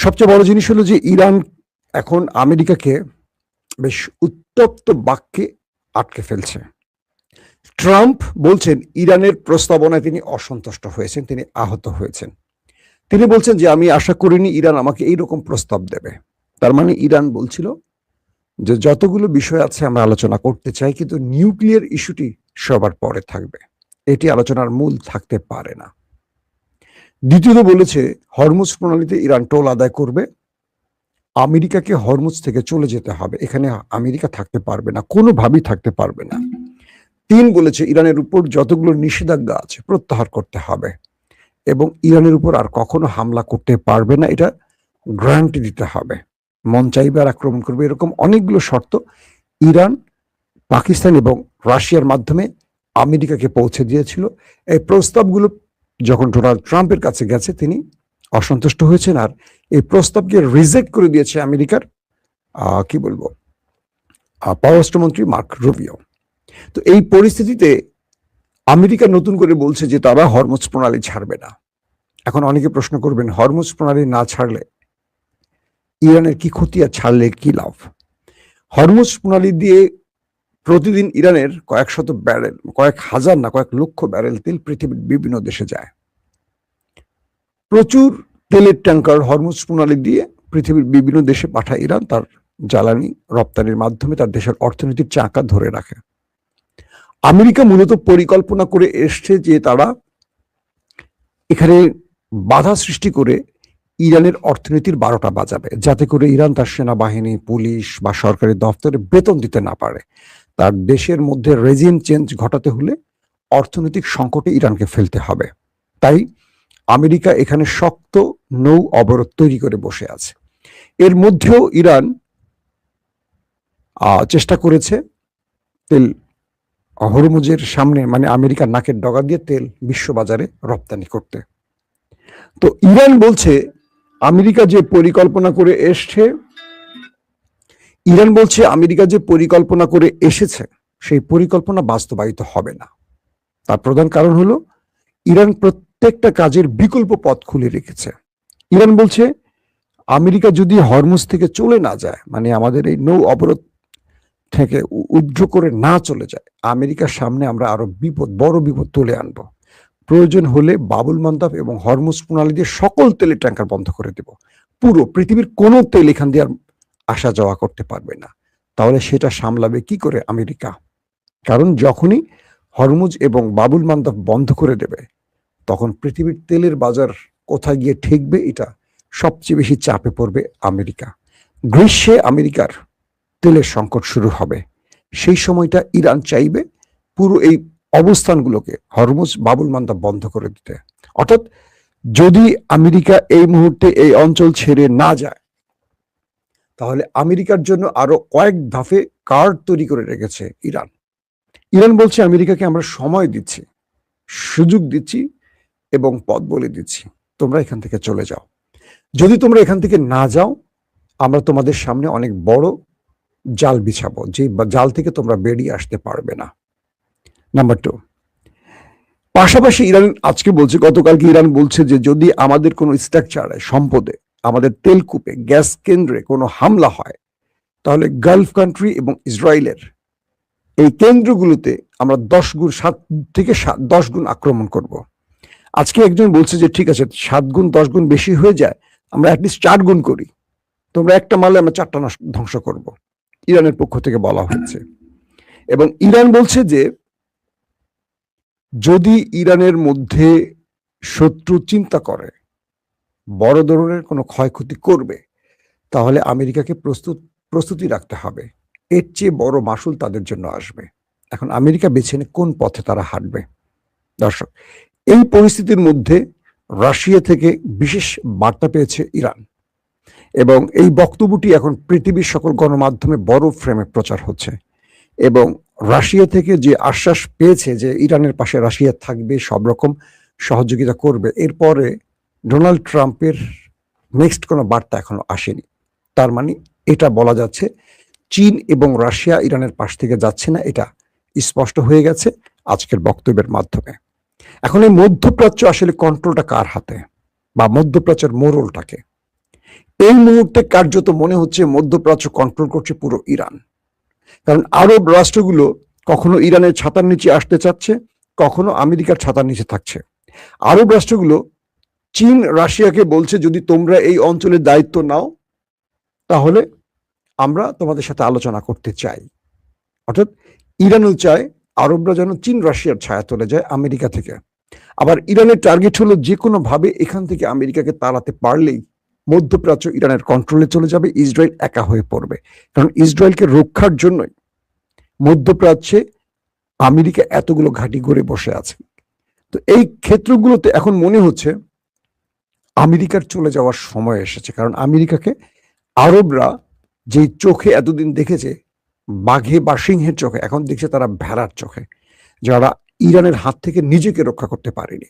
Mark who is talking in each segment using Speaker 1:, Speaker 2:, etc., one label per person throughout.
Speaker 1: সবচেয়ে বড় জিনিস হলো যে ইরান এখন আমেরিকাকে বেশ উত্তপ্ত বাক্যে আটকে ফেলছে। ট্রাম্প বলছেন ইরানের প্রস্তাবনায় তিনি অসন্তুষ্ট হয়েছেন, তিনি আহত হয়েছেন। তিনি বলছেন যে আমি আশা করিনি ইরান আমাকে এইরকম প্রস্তাব দেবে। তার মানে ইরান বলছিল যে যতগুলো বিষয় আছে আমরা আলোচনা করতে চাই, কিন্তু নিউক্লিয়ার ইস্যুটি সবার পরে থাকবে, এটি আলোচনার মূল থাকতে পারে না। দ্বিতীয়ত বলেছে হরমুজ প্রণালীতে ইরান টোল আদায় করবে, আমেরিকাকে হরমুজ থেকে চলে যেতে হবে, এখানে আমেরিকা থাকতে পারবে না, কোনোভাবেই থাকতে পারবে না। 3 বলেছে ইরানের উপর যতগুলো নিষেধাজ্ঞা আছে প্রত্যাহার করতে হবে এবং ইরানের উপর আর কখনো হামলা করতে পারবে না, এটা গ্যারান্টি দিতে হবে। মন চাইবে আর আক্রমণ করবে, এরকম অনেকগুলো শর্ত ইরান, পাকিস্তান এবং রাশিয়ার মাধ্যমে আমেরিকাকে পৌঁছে দিয়েছিল। এই প্রস্তাবগুলো যখন ডোনাল্ড ট্রাম্পের কাছে গেছে তিনি অসন্তুষ্ট হয়েছেন, আর এই প্রস্তাবকে রিজেক্ট করে দিয়েছে আমেরিকার কি বলবো পররাষ্ট্রমন্ত্রী মার্ক রুবিও। তো এই পরিস্থিতিতে আমেরিকা নতুন করে বলছে যে তারা হরমুজ প্রণালী ছাড়বে না। এখন অনেকে প্রশ্ন করবেন, হরমুজ প্রণালী না ছাড়লে ইরানের কি ক্ষতি, আর ছাড়লে কি লাভ? হরমুজ প্রণালী দিয়ে প্রতিদিন ইরানের কয়েক শত ব্যারেল, কয়েক হাজার না কয়েক লক্ষ ব্যারেল তেল পৃথিবীর বিভিন্ন দেশে যায়। প্রচুর তেলের ট্যাঙ্কার হরমুজ প্রণালী দিয়ে পৃথিবীর বিভিন্ন দেশে পাঠায় ইরান, তার জ্বালানি রপ্তানির মাধ্যমে তার দেশের অর্থনীতির চাকা ধরে রাখে। আমেরিকা মূলত পরিকল্পনা করে এসছে যে তারা এখানে বাধা সৃষ্টি করে ইরানের অর্থনীতির 12টা বাজাবে, যাতে করে ইরান তার সেনাবাহিনী, পুলিশ বা সরকারি দপ্তরে বেতন দিতে না পারে। তার দেশের মধ্যে রেজিম চেঞ্জ ঘটাতে হলে অর্থনৈতিক সংকটে ইরানকে ফেলতে হবে। তাই আমেরিকা এখানে শক্ত নৌ অবরোধ তৈরি করে বসে আছে। এর মধ্যেও ইরান চেষ্টা করেছে তেল হরমুজের সামনে, মানে আমেরিকার নাকের ডগা দিয়ে তেল বিশ্ববাজারে রপ্তানি করতে। তো ইরান বলছে আমেরিকা যে পরিকল্পনা করে এসছে, ইরান বলছে আমেরিকা যে পরিকল্পনা করে এসেছে সেই পরিকল্পনা বাস্তবায়িত হবে না। তার প্রধান কারণ হলো ইরান প্রত্যেকটা কাজের বিকল্প পথ খুলে রেখেছে। ইরান বলছে আমেরিকা যদি হরমুজ থেকে চলে না যায়, মানে আমাদের এই নৌ অবরোধ থেকে উদ্র করে না চলে যায়, আমেরিকার সামনে আমরা আরো বড় বিপদ তুলে আনবো। প্রয়োজন হলে বাবুল মান্দাব এবং হরমুজ প্রণালী দিয়ে সকল তেলের ট্যাঙ্কার বন্ধ করে দেব, পুরো পৃথিবীর কোনো তেল এখান দিয়ে আর আসা যাওয়া করতে পারবে না। তাহলে সেটা সামলাবে কি করে আমেরিকা? কারণ যখনই হরমুজ এবং বাবুল মান্দাব বন্ধ করে দেবে, তখন পৃথিবীর তেলের বাজার কোথায় গিয়ে ঠেকবে, এটা সবচেয়ে বেশি চাপে পড়বে আমেরিকা। গ্রীষ্মে আমেরিকার তেলের সংকট শুরু হবে, সেই সময়টা ইরান চাইবে পুরো এই অবস্থানগুলোকে হরমুজ বাবুল মান্দাব বন্ধ করে দিতে। অর্থাৎ যদি আমেরিকা এই মুহূর্তে এই অঞ্চল ছেড়ে না যায়, তাহলে আমেরিকার জন্য আরো কয়েক ধাপে কার্ড তৈরি করে রেখেছে ইরান। ইরান বলছে আমেরিকাকে আমরা সময় দিচ্ছি, সুযোগ দিচ্ছি এবং পথ বলে দিচ্ছি, তোমরা এখান থেকে চলে যাও। যদি তোমরা এখান থেকে না যাও, আমরা তোমাদের সামনে অনেক বড় জাল বিছাবো, যে জাল থেকে তোমরা বেরিয়ে আসতে পারবে না। নাম্বার 2, পাশাপাশি ইরান আজকে বলছে, গতকালকে ইরান বলছে যে যদি আমাদের কোনো স্ট্রাকচারে, সম্পদে, আমাদের তেলকূপে, গ্যাস কেন্দ্রে কোনো হামলা হয়, তাহলে গালফ কান্ট্রি এবং ইসরায়েলের এই কেন্দ্রগুলোতে আমরা 10 গুণ, 7 থেকে 10 গুণ আক্রমণ করব। আজকে একজন বলছে যে ঠিক আছে, 7 গুণ 10 গুণ বেশি হয়ে যায়, আমরা অ্যাটলিস্ট 4 গুণ করি, তোমরা একটা মারলে আমরা 4টা ধ্বংস করব, ইরানের পক্ষ থেকে বলা হচ্ছে। এবং ইরান বলছে যে যদি ইরানের মধ্যে শত্রু চিন্তা করে বড় ধরনের কোনো ক্ষয়ক্ষতি করবে, তাহলে আমেরিকাকে প্রস্তুতি রাখতে হবে, এর চেয়ে বড় মাসুল তাদের জন্য আসবে। এখন আমেরিকা বেছে নেয় কোন পথে তারা হাঁটবে। দর্শক, এই পরিস্থিতির মধ্যে রাশিয়া থেকে বিশেষ বার্তা পেয়েছে ইরান, এবং এই বক্তব্যটি এখন পৃথিবীর সকল গণমাধ্যমে বড় ফ্রেমে প্রচার হচ্ছে। এবং রাশিয়া থেকে যে আশ্বাস পেয়েছে যে ইরানের পাশে রাশিয়া থাকবে, সব রকম সহযোগিতা করবে, এরপরে ডোনাল্ড ট্রাম্পের নেক্সট কোনো বার্তা এখনো আসেনি। তার মানে এটা বলা যাচ্ছে চীন এবং রাশিয়া ইরানের পাশ থেকে যাচ্ছে না, এটা স্পষ্ট হয়ে গেছে আজকের বক্তব্যের মাধ্যমে। এখন এই মধ্যপ্রাচ্য আসলে কন্ট্রোলটা কার হাতে, বা মধ্যপ্রাচ্যের মোড়লটাকে? এই মুহূর্তে কার্যত মনে হচ্ছে মধ্যপ্রাচ্য কন্ট্রোল করছে পুরো ইরান। কারণ আরব রাষ্ট্রগুলো কখনো ইরানের ছাতার নিচে আসতে চাচ্ছে, কখনো আমেরিকার ছাতার নিচে থাকছে। আরব রাষ্ট্রগুলো চীন রাশিয়াকে বলছে, যদি তোমরা এই অঞ্চলের দায়িত্ব নাও তাহলে আমরা তোমাদের সাথে আলোচনা করতে চাই। অর্থাৎ ইরানও চায় আরবরা যেন চীন রাশিয়ার ছায়া চলে যায় আমেরিকা থেকে। আবার ইরানের টার্গেট হলো যে কোনো ভাবে এখান থেকে আমেরিকাকে তাড়াতে পারলেই মধ্যপ্রাচ্য ইরানের কন্ট্রোলে চলে যাবে, ইসরায়েল একা হয়ে পড়বে। কারণ ইসরায়েলকে রক্ষার জন্যই মধ্যপ্রাচ্যে আমেরিকা এতগুলো ঘাঁটি গড়ে বসে আছে। তো এই ক্ষেত্রগুলোতে এখন মনে হচ্ছে আমেরিকার চলে যাওয়ার সময় এসেছে। কারণ আমেরিকাকে আরবরা যে চোখে এতদিন দেখেছে বাঘে বা সিংহের চোখে, এখন দেখছে তারা ভেড়ার চোখে, যারা ইরানের হাত থেকে নিজেকে রক্ষা করতে পারেনি।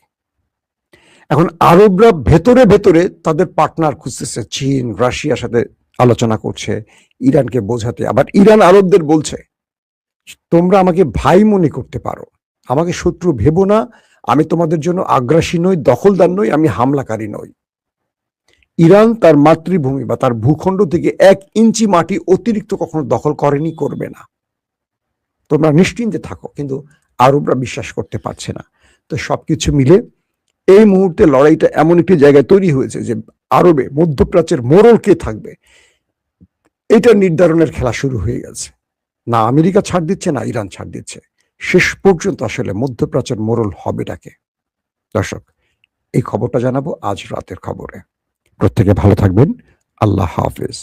Speaker 1: এখন আরবরা ভেতরে ভেতরে তাদের পার্টনার খুঁজতেছে, চীন রাশিয়ার সাথে আলোচনা করছে ইরানকে বোঝাতে। আবার ইরান আরবদের বলছে, তোমরা আমাকে ভাই মনে করতে পারো, আমাকে শত্রু ভেবো না, আমি তোমাদের জন্য আগ্রাসী নই, দখলদার নই, আমি হামলাকারী নই। ইরান তার মাতৃভূমি বা তার ভূখণ্ড থেকে 1 ইঞ্চি মাটি অতিরিক্ত কখনো দখল করেনি, করবে না, তোমরা নিশ্চিন্তে থাকো। কিন্তু আরবরা বিশ্বাস করতে পারছে না। তো সবকিছু মিলে এই মুহূর্তে লড়াইটা এমন একটি জায়গায় তৈরি হয়েছে যে আরবে মধ্যপ্রাচ্যের মোড়ল কে থাকবে এটা নির্ধারণের খেলা শুরু হয়ে গেছে। না আমেরিকা ছাড় দিচ্ছে, না ইরান ছাড় দিচ্ছে। শেষ পর্যন্ত আসলে মধ্যপ্রাচ্যের মোড়ল হবেটাকে। দর্শক, এই খবরটা জানাবো আজ রাতের খবরে। প্রত্যেকে ভালো থাকবেন। আল্লাহ হাফেজ।